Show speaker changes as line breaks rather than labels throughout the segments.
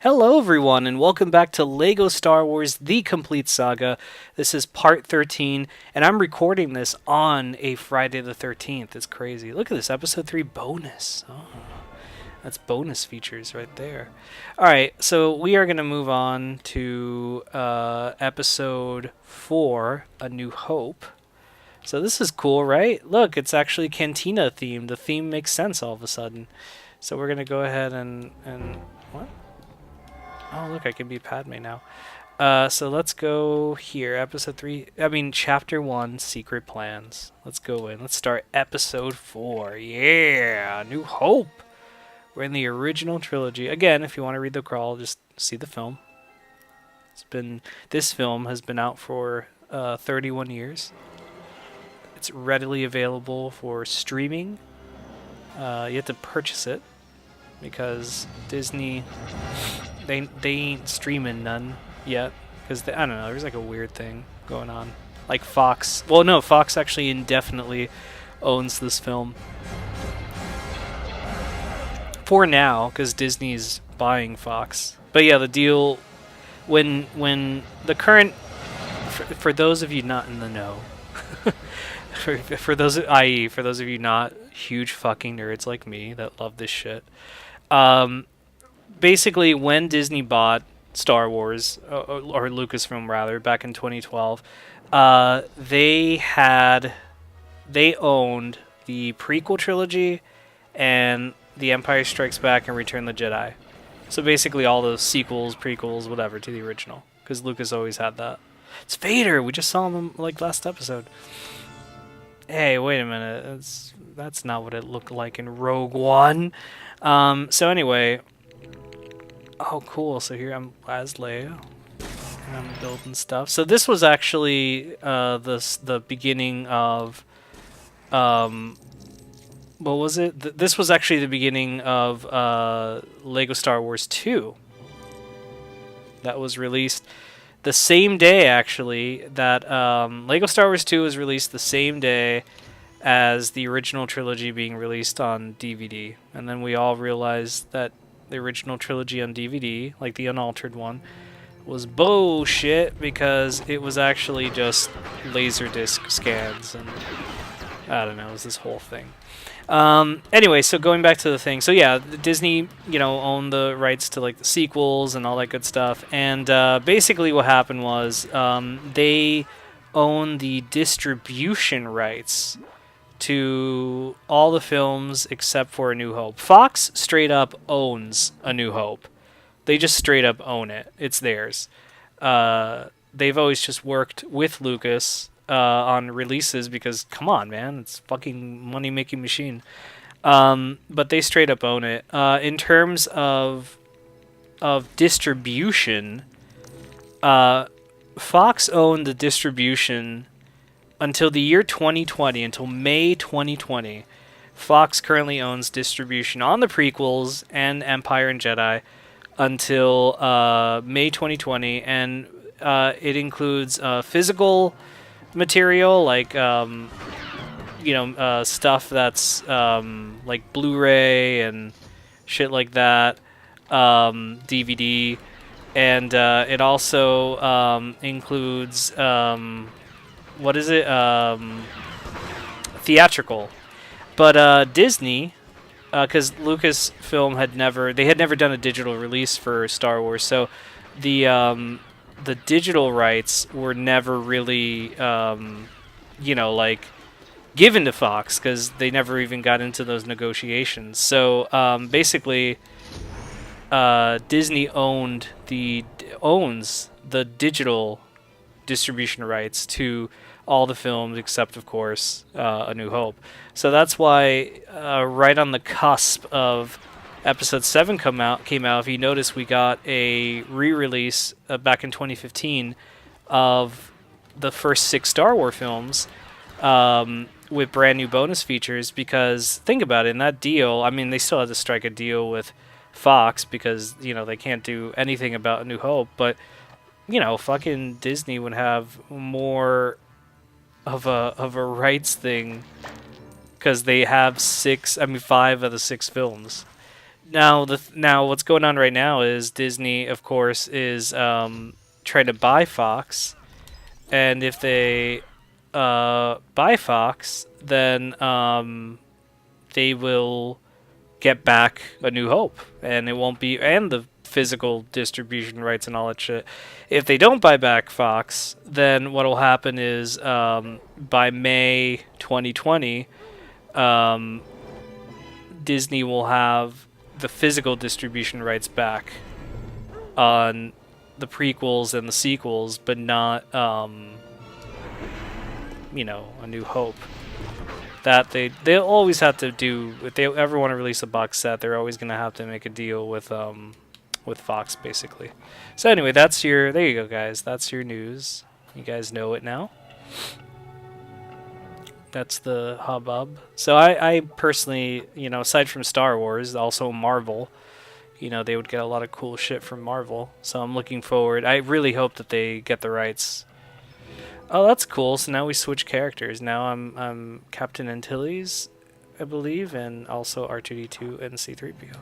Hello, everyone, and welcome back to LEGO Star Wars The Complete Saga. This is part 13, and I'm recording this on a Friday the 13th. It's crazy. Look at this, episode 3 bonus. Oh, that's bonus features right there. Alright, so we are going to move on to episode 4, A New Hope. So this is cool, right? Look, it's actually Cantina themed. The theme makes sense all of a sudden. So we're going to go ahead and... What? Oh, look, I can be Padme now. So let's go here. Chapter 1, Secret Plans. Let's go in. Let's start episode 4. Yeah, New Hope. We're in the original trilogy. Again, if you want to read the crawl, just see the film. This film has been out for 31 years. It's readily available for streaming. You have to purchase it because Disney... They ain't streaming none yet because I don't know. There's like a weird thing going on. Like Fox. Well, no, Fox actually indefinitely owns this film for now because Disney's buying Fox. But yeah, the deal when the current for those of you not in the know, for those of you not huge fucking nerds like me that love this shit. Basically, when Disney bought Star Wars, or Lucasfilm rather, back in 2012, they owned the prequel trilogy and The Empire Strikes Back and Return of the Jedi. So basically all the sequels, prequels, whatever, to the original. Because Lucas always had that. It's Vader! We just saw him like last episode. Hey, wait a minute. That's not what it looked like in Rogue One. So anyway... Oh, cool. So here I'm as Leia, and I'm building stuff. So this was actually the beginning of... what was it? This was actually the beginning of LEGO Star Wars 2. That was released the same day, actually, that LEGO Star Wars 2 was released the same day as the original trilogy being released on DVD. And then we all realized that the original trilogy on DVD, like the unaltered one, was bullshit because it was actually just Laserdisc scans and I don't know, it was this whole thing. Anyway, so going back to the thing. So yeah, Disney, owned the rights to like the sequels and all that good stuff. And basically what happened was they own the distribution rights to all the films except for A New Hope. Fox straight up owns A New Hope. They just straight up own it. It's theirs. They've always just worked with Lucas on releases because, come on, man, it's fucking money-making machine. But they straight up own it. In terms of distribution, Fox owned the distribution until the year 2020, until May 2020. Fox currently owns distribution on the prequels and Empire and Jedi until May 2020, and it includes physical material like stuff that's like Blu-ray and shit like that, DVD, and it also includes what is it? Theatrical. But Disney, because Lucasfilm had never done a digital release for Star Wars, so the digital rights were never really, given to Fox because they never even got into those negotiations. So basically, Disney owns the digital distribution rights to all the films except, of course, A New Hope. So that's why right on the cusp of Episode 7 came out. If you notice, we got a re-release back in 2015 of the first 6 Star Wars films with brand new bonus features because, think about it, in that deal, I mean, they still had to strike a deal with Fox because, they can't do anything about A New Hope, but fucking Disney would have more of a rights thing because they have 5 of the 6 films. Now what's going on right now is Disney, of course, is trying to buy Fox, and if they buy Fox, then they will get back A New Hope, and it won't be and the physical distribution rights and all that shit. If they don't buy back Fox, then what will happen is by May 2020, Disney will have the physical distribution rights back on the prequels and the sequels, but not A New Hope. That they'll always have to do if they ever want to release a box set, they're always gonna have to make a deal with Fox basically. So anyway, there you go, guys. That's your news. You guys know it now. That's the hubbub. So I personally, aside from Star Wars, also Marvel, they would get a lot of cool shit from Marvel. So I'm looking forward. I really hope that they get the rights. Oh, that's cool. So now we switch characters. Now I'm Captain Antilles, I believe, and also R2-D2 and C-3PO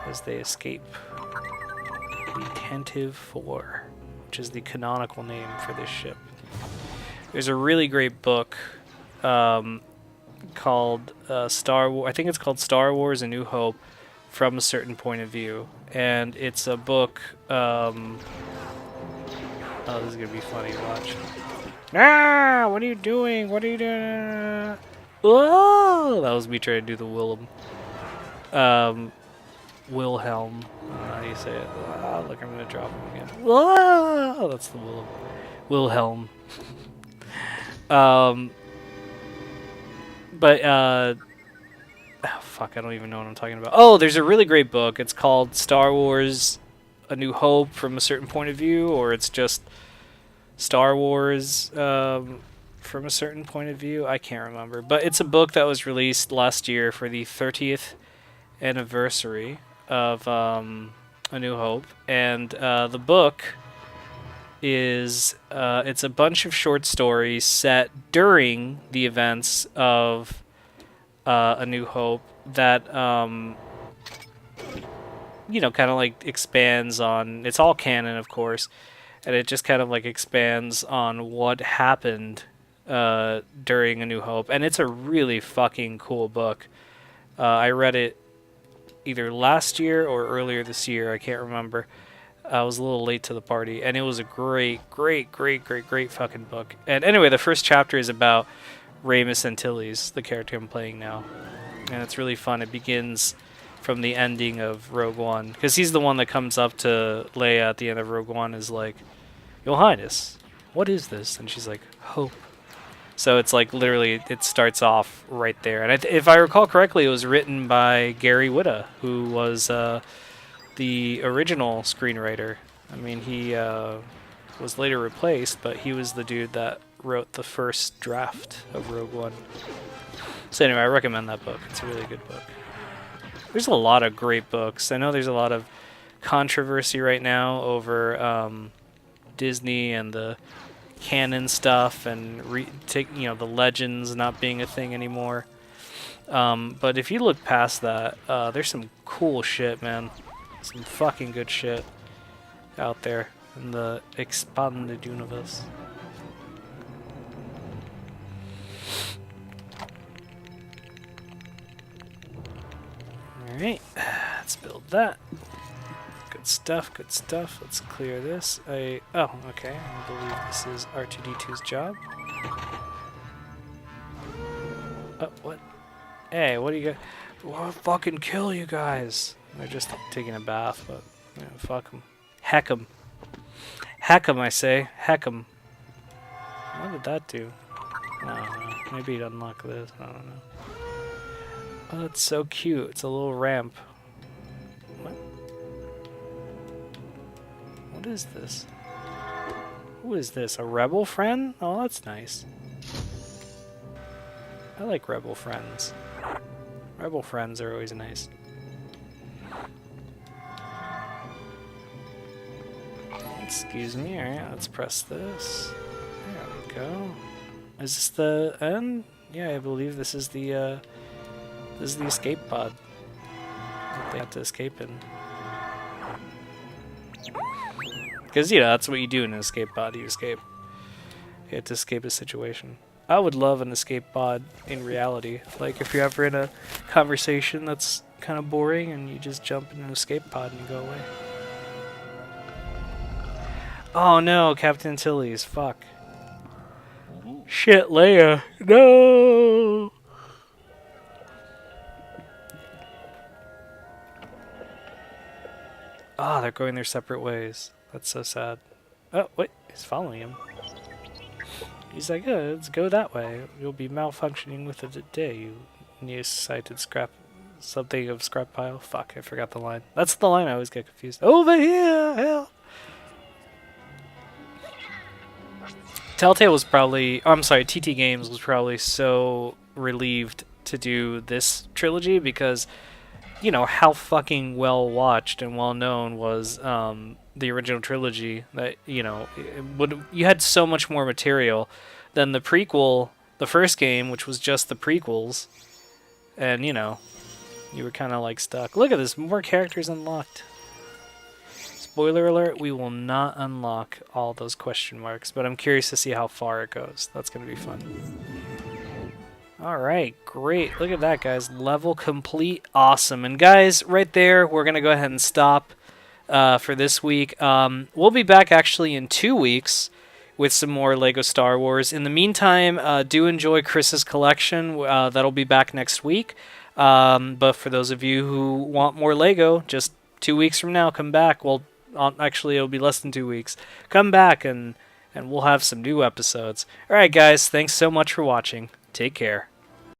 as they escape the Tantive 4, which is the canonical name for this ship. There's a really great book called Star Wars. I think it's called Star Wars: A New Hope from a Certain Point of View, and it's a book. Oh, this is gonna be funny to watch. Ah! What are you doing? What are you doing? Oh! That was me trying to do the Wilhelm. Wilhelm. I don't know how you say it. Oh, look, I'm gonna drop him again. Oh, that's the Wilhelm. Oh, fuck, I don't even know what I'm talking about. Oh, there's a really great book. It's called Star Wars: A New Hope from a Certain Point of View, or it's just Star Wars from a Certain Point of View. I can't remember. But it's a book that was released last year for the 30th anniversary of A New Hope. And the book is it's a bunch of short stories set during the events of A New Hope that kind of like expands on, it's all canon, of course, and it just kind of like expands on what happened during A New Hope, and it's a really fucking cool book. I read it either last year or earlier this year, I can't remember. I was a little late to the party, and it was a great fucking book. And anyway, the first chapter is about Ramus Antilles, the character I'm playing now, and it's really fun. It begins from the ending of Rogue One, because he's the one that comes up to Leia at the end of Rogue One, is like, "Your Highness, what is this?" And she's like, "Hope." So it's like literally, it starts off right there. And if I recall correctly, it was written by Gary Whitta, who was the original screenwriter. I mean, he was later replaced, but he was the dude that wrote the first draft of Rogue One. So anyway, I recommend that book. It's a really good book. There's a lot of great books. I know there's a lot of controversy right now over Disney and the canon stuff and the legends not being a thing anymore. But if you look past that, there's some cool shit, man. Some fucking good shit out there in the expanded universe. Alright, let's build that. Good stuff, good stuff. Let's clear this. Oh, okay. I believe this is R2-D2's job. Oh, what? Hey, what do you got? I'll fucking kill you guys. They're just taking a bath, but fuck them. Heck them. Heck them, I say. Heck them. What did that do? I don't know. Maybe it unlocked this. I don't know. Oh, that's so cute. It's a little ramp. What? What is this? Who is this? A rebel friend? Oh, that's nice. I like rebel friends. Rebel friends are always nice. Excuse me. Alright, let's press this. There we go. Is this the end? Yeah, I believe this is the escape pod. they have to escape in. Because, you know, that's what you do in an escape pod. You escape. You have to escape a situation. I would love an escape pod in reality. Like, if you're ever in a conversation that's kind of boring and you just jump in an escape pod and you go away. Oh no, Captain Antilles. Fuck. Shit, Leia. No! Ah, they're going their separate ways. That's so sad. Oh, wait. He's following him. He's like, oh, let's go that way. You'll be malfunctioning with it today, you nearsighted scrap... Something of scrap pile. Fuck, I forgot the line. That's the line I always get confused. Over here! Help! Telltale was probably... Oh, I'm sorry, TT Games was probably so relieved to do this trilogy because... You know, how fucking well watched and well known was the original trilogy that, you know, you had so much more material than the prequel, the first game, which was just the prequels. And, you know, you were kind of like stuck. Look at this, more characters unlocked. Spoiler alert, we will not unlock all those question marks, but I'm curious to see how far it goes. That's going to be fun. Alright, great. Look at that, guys. Level complete. Awesome. And guys, right there, we're going to go ahead and stop for this week. We'll be back actually in 2 weeks with some more LEGO Star Wars. In the meantime, do enjoy Chris's collection. That'll be back next week. But for those of you who want more LEGO, just 2 weeks from now, come back. Well, actually, it'll be less than 2 weeks. Come back and we'll have some new episodes. Alright, guys. Thanks so much for watching. Take care.